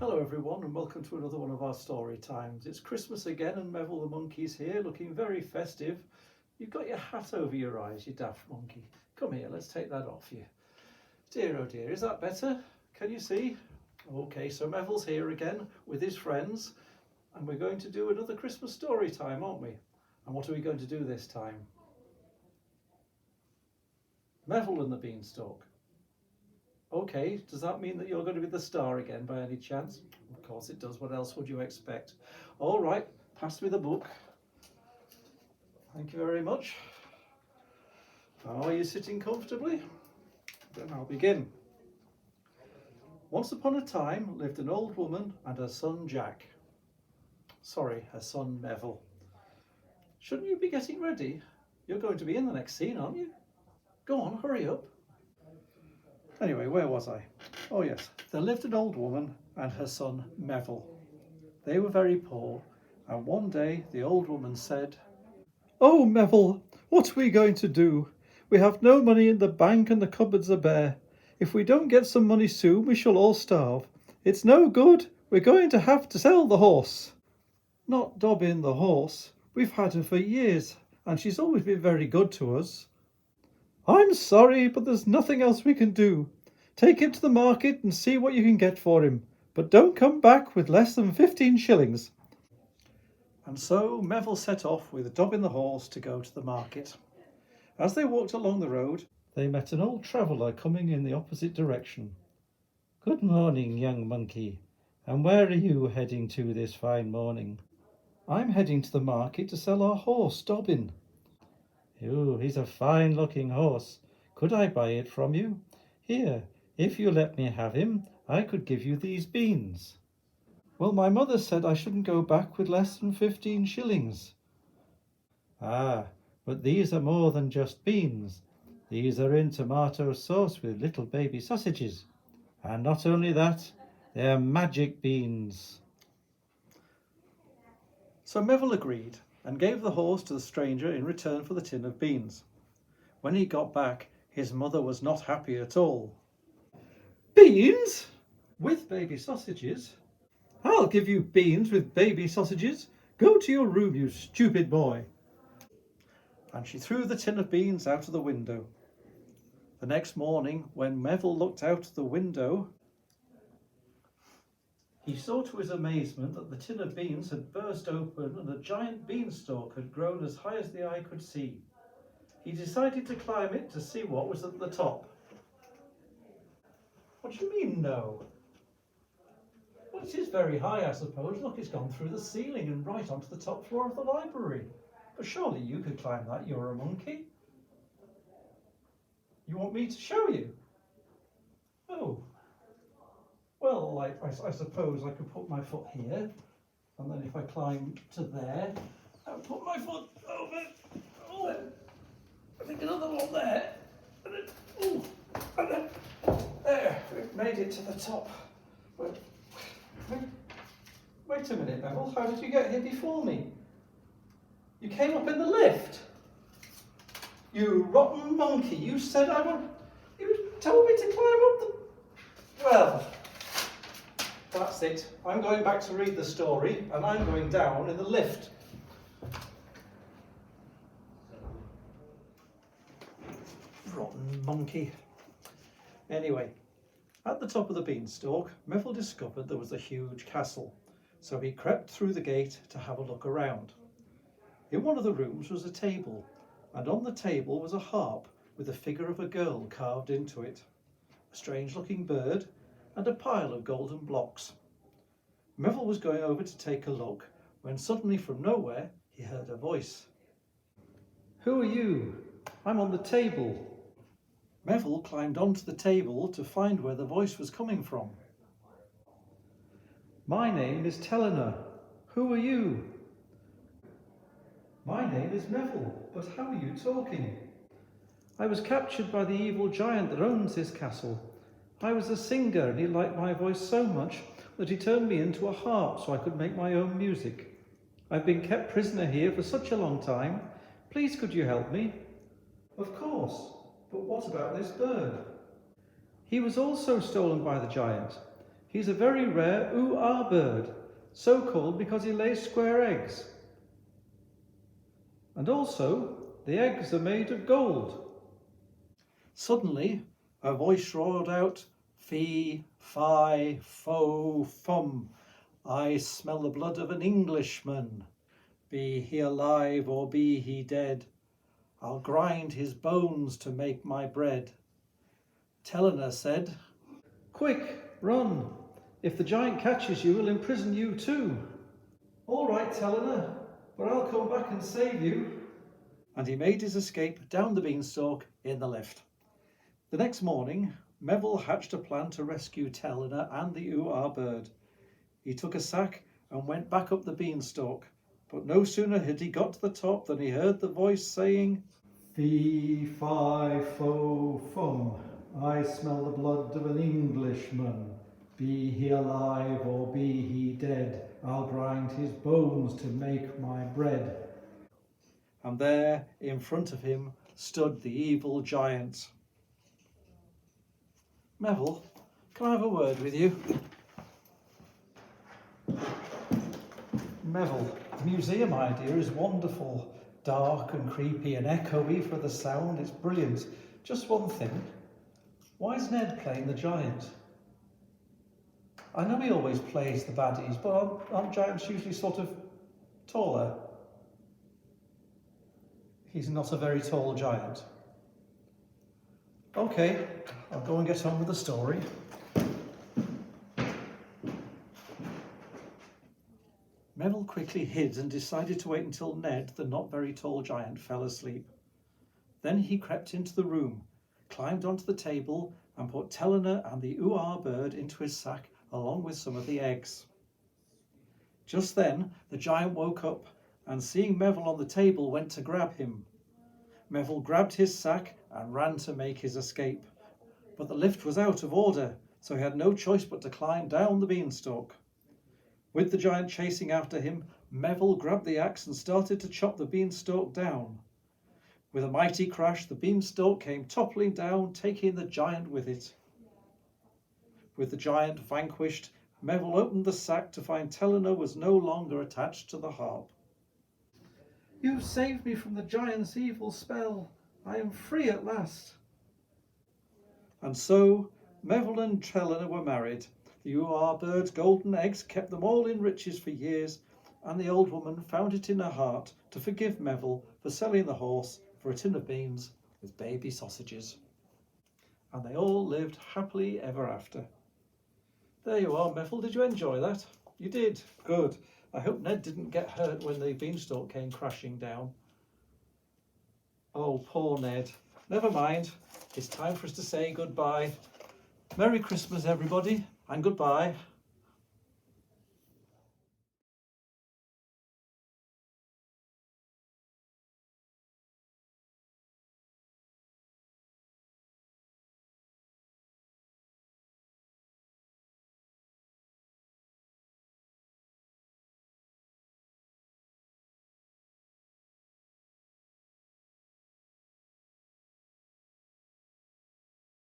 Hello everyone and welcome to another one of our story times. It's Christmas again and Meville the monkey's here looking very festive. You've got your hat over your eyes, you daft monkey. Come here, let's take that off you. Dear oh dear, is that better? Can you see? Okay, so Meville's here again with his friends and we're going to do another Christmas story time, aren't we? And what are we going to do this time? Meville and the Beanstalk. Okay, does that mean that you're going to be the star again by any chance? Of course it does, what else would you expect? All right, pass me the book. Thank you very much. Are you sitting comfortably? Then I'll begin. Once upon a time lived an old woman and her son Jack. Sorry, her son Meville. Shouldn't you be getting ready? You're going to be in the next scene, aren't you? Go on, hurry up. Anyway, where was I? Oh yes, there lived an old woman and her son Meville. They were very poor, and one day the old woman said, "Oh Meville, what are we going to do? We have no money in the bank and the cupboards are bare. If we don't get some money soon, we shall all starve. It's no good, we're going to have to sell the horse." "Not Dobbin the horse. We've had her for years, and she's always been very good to us." "I'm sorry, but there's nothing else we can do. Take him to the market and see what you can get for him, but don't come back with less than 15 shillings. And so Meville set off with Dobbin the horse to go to the market. As they walked along the road, they met an old traveller coming in the opposite direction. "Good morning, young monkey. And where are you heading to this fine morning?" "I'm heading to the market to sell our horse, Dobbin." "Oh, he's a fine-looking horse. Could I buy it from you? Here, if you let me have him, I could give you these beans." "Well, my mother said I shouldn't go back with less than 15 shillings. "Ah, but these are more than just beans. These are in tomato sauce with little baby sausages. And not only that, they're magic beans." So Meville agreed and gave the horse to the stranger in return for the tin of beans. When he got back, his mother was not happy at all. "Beans? With baby sausages? I'll give you beans with baby sausages. Go to your room, you stupid boy." And she threw the tin of beans out of the window. The next morning, when Meville looked out of the window, he saw to his amazement that the tin of beans had burst open and a giant beanstalk had grown as high as the eye could see. He decided to climb it to see what was at the top. "What do you mean, no?" "Well, it is very high, I suppose. Look, it's gone through the ceiling and right onto the top floor of the library. But surely you could climb that, you're a monkey." "You want me to show you?" "Oh. Well, I suppose I could put my foot here, and then if I climb to there, I'll put my foot over. Oh, then I think another one there, and then, oh, and then there. We've made it to the top. But wait a minute, Meville. How did you get here before me? You came up in the lift. You rotten monkey! You said I would. You told me to climb up the. Well. That's it. I'm going back to read the story and I'm going down in the lift. Rotten monkey. Anyway, at the top of the beanstalk, Meville discovered there was a huge castle, so he crept through the gate to have a look around. In one of the rooms was a table, and on the table was a harp with the figure of a girl carved into it, a strange-looking bird, and a pile of golden blocks. Meville was going over to take a look when suddenly from nowhere he heard a voice. "Who are you? I'm on the table." Meville climbed onto the table to find where the voice was coming from. "My name is Teleanor. Who are you?" "My name is Meville, but how are you talking?" "I was captured by the evil giant that owns this castle. I was a singer and he liked my voice so much that he turned me into a harp so I could make my own music. I've been kept prisoner here for such a long time. Please could you help me?" "Of course, but what about this bird?" "He was also stolen by the giant. He's a very rare ooh-ah bird, so called because he lays square eggs. And also, the eggs are made of gold. Suddenly, a voice roared out, "Fee, fi, fo, fum. I smell the blood of an Englishman. Be he alive or be he dead, I'll grind his bones to make my bread." Teleanor said, "Quick, run. If the giant catches you, he'll imprison you too." "All right, Teleanor, but I'll come back and save you." And he made his escape down the beanstalk in the lift. The next morning, Meville hatched a plan to rescue Teleanor and the ooh-ah bird. He took a sack and went back up the beanstalk, but no sooner had he got to the top than he heard the voice saying, "Fee, fi, fo, fum. I smell the blood of an Englishman. Be he alive or be he dead, I'll grind his bones to make my bread." And there, in front of him, stood the evil giant. "Meville, can I have a word with you?" "Meville, the museum idea is wonderful. Dark and creepy and echoey for the sound. It's brilliant. Just one thing. Why is Ned playing the giant? I know he always plays the baddies, but aren't giants usually sort of taller?" "He's not a very tall giant." "Okay, I'll go and get on with the story." Meville quickly hid and decided to wait until Ned, the not very tall giant, fell asleep. Then he crept into the room, climbed onto the table and put Teleanor and the ooh-ah bird into his sack along with some of the eggs. Just then the giant woke up and, seeing Meville on the table, went to grab him. Meville grabbed his sack and ran to make his escape, but the lift was out of order, so he had no choice but to climb down the beanstalk. With the giant chasing after him, Meville grabbed the axe and started to chop the beanstalk down. With a mighty crash, the beanstalk came toppling down, taking the giant with it. With the giant vanquished, Meville opened the sack to find Teleanor was no longer attached to the harp. "You've saved me from the giant's evil spell. I am free at last." And so Meville and Teleanor were married. The ooh-ah bird's golden eggs kept them all in riches for years, and the old woman found it in her heart to forgive Meville for selling the horse for a tin of beans with baby sausages. And they all lived happily ever after. There you are, Meville. Did you enjoy that? You did? Good. I hope Ned didn't get hurt when the beanstalk came crashing down. Oh, poor Ned. Never mind. It's time for us to say goodbye. Merry Christmas, everybody, and goodbye.